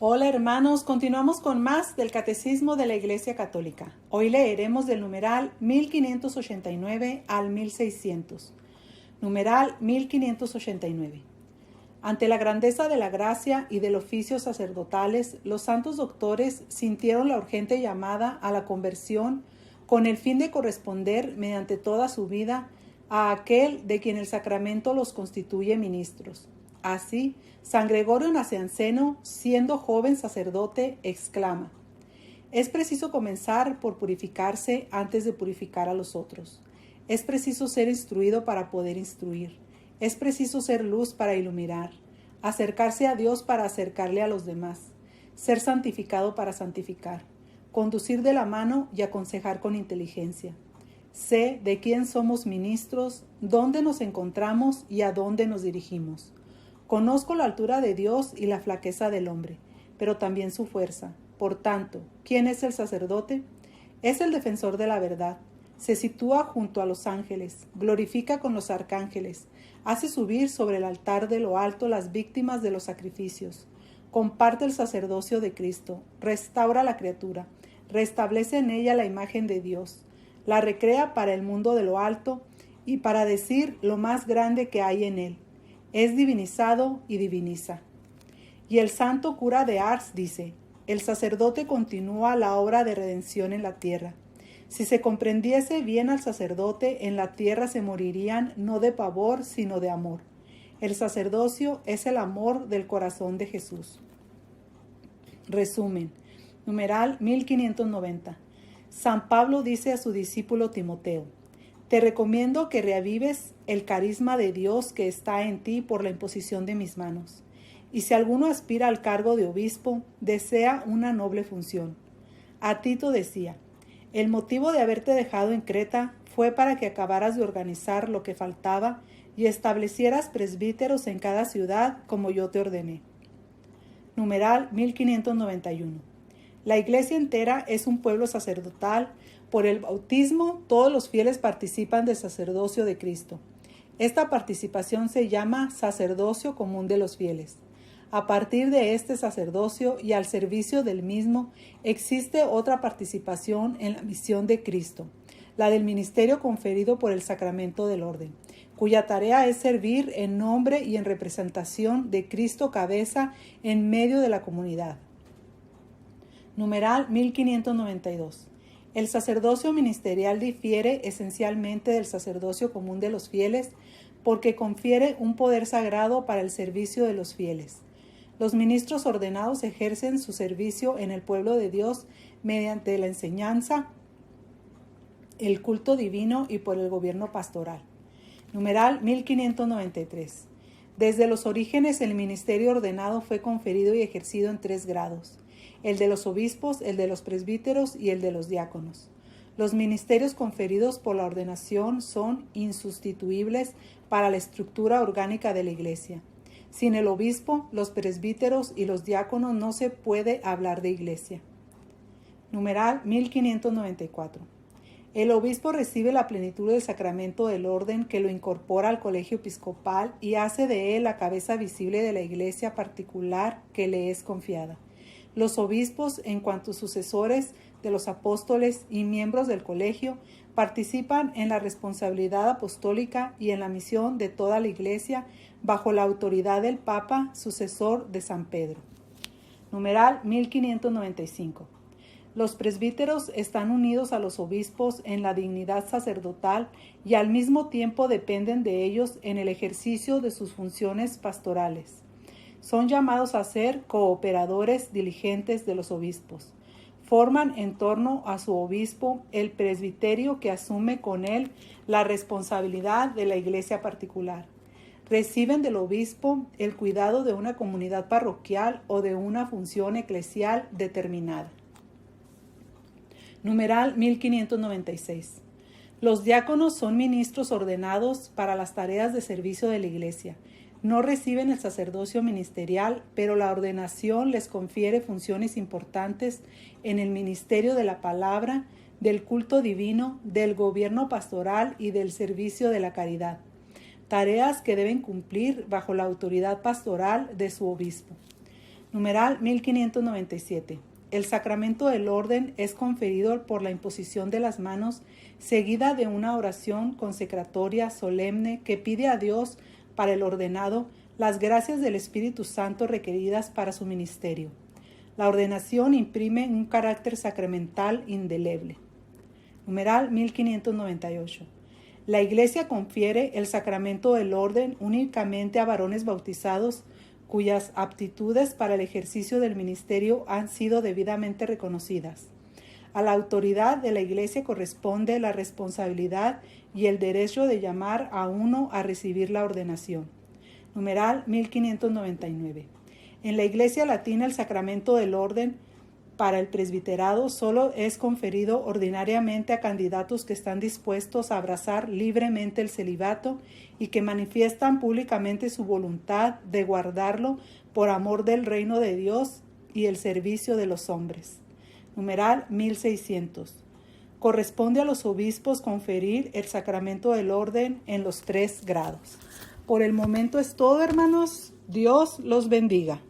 Hola hermanos, continuamos con más del Catecismo de la Iglesia Católica. Hoy leeremos del numeral 1589 al 1600. Numeral 1589. Ante la grandeza de la gracia y del oficio sacerdotales, los santos doctores sintieron la urgente llamada a la conversión con el fin de corresponder mediante toda su vida a aquel de quien el sacramento los constituye ministros. Así, San Gregorio Nacianceno, siendo joven sacerdote, exclama: es preciso comenzar por purificarse antes de purificar a los otros. Es preciso ser instruido para poder instruir. Es preciso ser luz para iluminar, acercarse a Dios para acercarle a los demás, ser santificado para santificar, conducir de la mano y aconsejar con inteligencia. Sé de quién somos ministros, dónde nos encontramos y a dónde nos dirigimos. Conozco la altura de Dios y la flaqueza del hombre, pero también su fuerza. Por tanto, ¿quién es el sacerdote? Es el defensor de la verdad. Se sitúa junto a los ángeles, glorifica con los arcángeles, hace subir sobre el altar de lo alto las víctimas de los sacrificios, comparte el sacerdocio de Cristo, restaura la criatura, restablece en ella la imagen de Dios, la recrea para el mundo de lo alto y para decir lo más grande que hay en él. Es divinizado y diviniza. Y el santo cura de Ars dice: el sacerdote continúa la obra de redención en la tierra. Si se comprendiese bien al sacerdote, en la tierra se morirían no de pavor, sino de amor. El sacerdocio es el amor del corazón de Jesús. Resumen. Numeral 1590. San Pablo dice a su discípulo Timoteo: te recomiendo que reavives el carisma de Dios que está en ti por la imposición de mis manos. Y si alguno aspira al cargo de obispo, desea una noble función. A Tito decía: el motivo de haberte dejado en Creta fue para que acabaras de organizar lo que faltaba y establecieras presbíteros en cada ciudad como yo te ordené. Numeral 1591. La Iglesia entera es un pueblo sacerdotal. Por el bautismo, todos los fieles participan del sacerdocio de Cristo. Esta participación se llama sacerdocio común de los fieles. A partir de este sacerdocio y al servicio del mismo, existe otra participación en la misión de Cristo, la del ministerio conferido por el sacramento del orden, cuya tarea es servir en nombre y en representación de Cristo cabeza en medio de la comunidad. Numeral 1592. El sacerdocio ministerial difiere esencialmente del sacerdocio común de los fieles porque confiere un poder sagrado para el servicio de los fieles. Los ministros ordenados ejercen su servicio en el pueblo de Dios mediante la enseñanza, el culto divino y por el gobierno pastoral. Numeral 1593. Desde los orígenes el ministerio ordenado fue conferido y ejercido en 3 grados: el de los obispos, el de los presbíteros y el de los diáconos. Los ministerios conferidos por la ordenación son insustituibles para la estructura orgánica de la Iglesia. Sin el obispo, los presbíteros y los diáconos no se puede hablar de Iglesia. Numeral 1594. El obispo recibe la plenitud del sacramento del orden que lo incorpora al colegio episcopal y hace de él la cabeza visible de la Iglesia particular que le es confiada. Los obispos, en cuanto sucesores de los apóstoles y miembros del colegio, participan en la responsabilidad apostólica y en la misión de toda la Iglesia bajo la autoridad del Papa, sucesor de San Pedro. Numeral 1595. Los presbíteros están unidos a los obispos en la dignidad sacerdotal y al mismo tiempo dependen de ellos en el ejercicio de sus funciones pastorales. Son llamados a ser cooperadores diligentes de los obispos. Forman en torno a su obispo el presbiterio que asume con él la responsabilidad de la iglesia particular. Reciben del obispo el cuidado de una comunidad parroquial o de una función eclesial determinada. Numeral 1596. Los diáconos son ministros ordenados para las tareas de servicio de la iglesia. No reciben el sacerdocio ministerial, pero la ordenación les confiere funciones importantes en el ministerio de la palabra, del culto divino, del gobierno pastoral y del servicio de la caridad. Tareas que deben cumplir bajo la autoridad pastoral de su obispo. Numeral 1597. El sacramento del orden es conferido por la imposición de las manos, seguida de una oración consecratoria solemne que pide a Dios para el ordenado las gracias del Espíritu Santo requeridas para su ministerio. La ordenación imprime un carácter sacramental indeleble. Numeral 1598. La Iglesia confiere el sacramento del orden únicamente a varones bautizados cuyas aptitudes para el ejercicio del ministerio han sido debidamente reconocidas. A la autoridad de la Iglesia corresponde la responsabilidad y el derecho de llamar a uno a recibir la ordenación. Numeral 1599. En la Iglesia latina el sacramento del orden para el presbiterado solo es conferido ordinariamente a candidatos que están dispuestos a abrazar libremente el celibato y que manifiestan públicamente su voluntad de guardarlo por amor del reino de Dios y el servicio de los hombres. Numeral 1600. Corresponde a los obispos conferir el sacramento del orden en los 3 grados. Por el momento es todo, hermanos. Dios los bendiga.